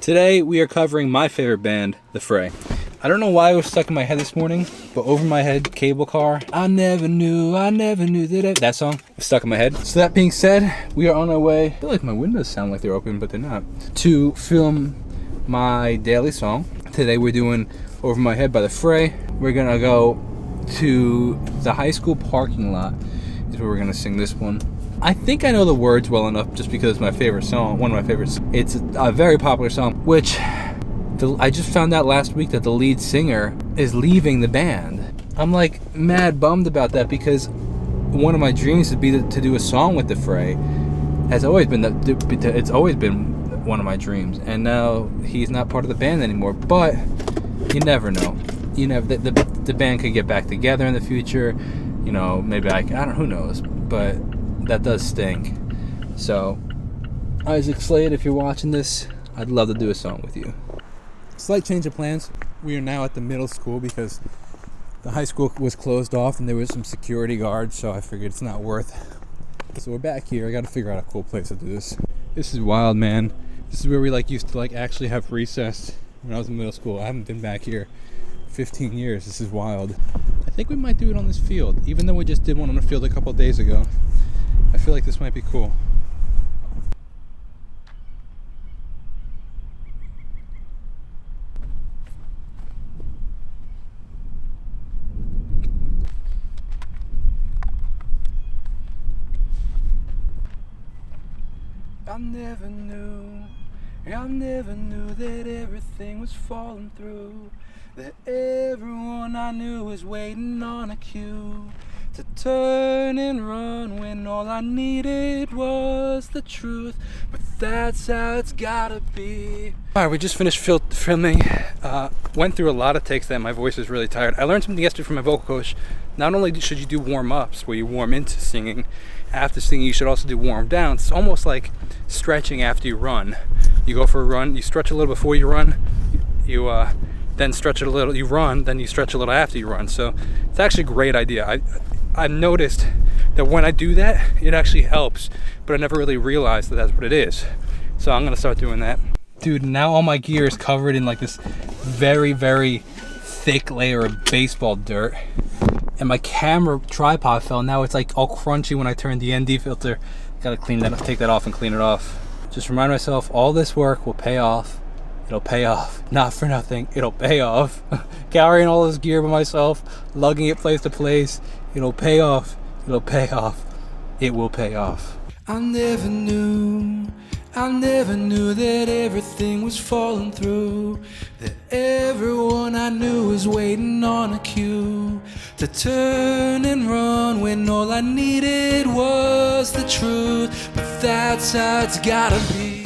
Today we are covering my favorite band, The Fray. I don't know why it was stuck in my head this morning, but Over My Head, Cable Car, I never knew that song was stuck in my head. So that being said, we are on our way. I feel like my windows sound like they're open, but they're not. To film my daily song. Today we're doing Over My Head by The Fray. We're gonna go to the high school parking lot is where we're gonna sing this one. I think I know the words well enough just because it's my favorite song, one of my favorites. It's a very popular song, which I just found out last week that the lead singer is leaving the band. I'm like mad bummed about that because one of my dreams would be to do a song with The Fray. It's always been one of my dreams, and now he's not part of the band anymore. But you never know. The band could get back together in the future. You know, maybe I don't. Who knows? But that does stink. So, Isaac Slade, if you're watching this, I'd love to do a song with you. Slight change of plans. We are now at the middle school because the high school was closed off and there was some security guards, so I figured it's not worth. So we're back here. I got to figure out a cool place to do this. This is wild, man. This is where we used to actually have recess when I was in middle school. I haven't been back here 15 years. This is wild. I think we might do it on this field, even though we just did one on the field a couple days ago. I feel like this might be cool. I never knew that everything was falling through, that everyone I knew was waiting on a cue to turn and run when all I needed was the truth, but that's how it's gotta be. Alright, we just finished filming, went through a lot of takes that my voice is really tired. I learned something yesterday from my vocal coach. Not only should you do warm-ups where you warm into singing, after singing you should also do warm down. It's almost like stretching after you run. You go for a run, you stretch a little before you run, you then stretch it a little, you run, then you stretch a little after you run. So it's actually a great idea. I've noticed that when I do that, it actually helps, but I never really realized that that's what it is. So I'm gonna start doing that. Dude, now all my gear is covered in this very, very thick layer of baseball dirt. And my camera tripod fell. Now it's all crunchy when I turn the ND filter. Gotta clean that up, take that off and clean it off. Just remind myself, all this work will pay off. It'll pay off. Not for nothing, it'll pay off. Carrying all this gear by myself, lugging it place to place, it'll pay off. It'll pay off. It will pay off. I never knew that everything was falling through, that everyone I knew was waiting on a cue to turn and run when all I needed was the truth, but that's how it's gotta be.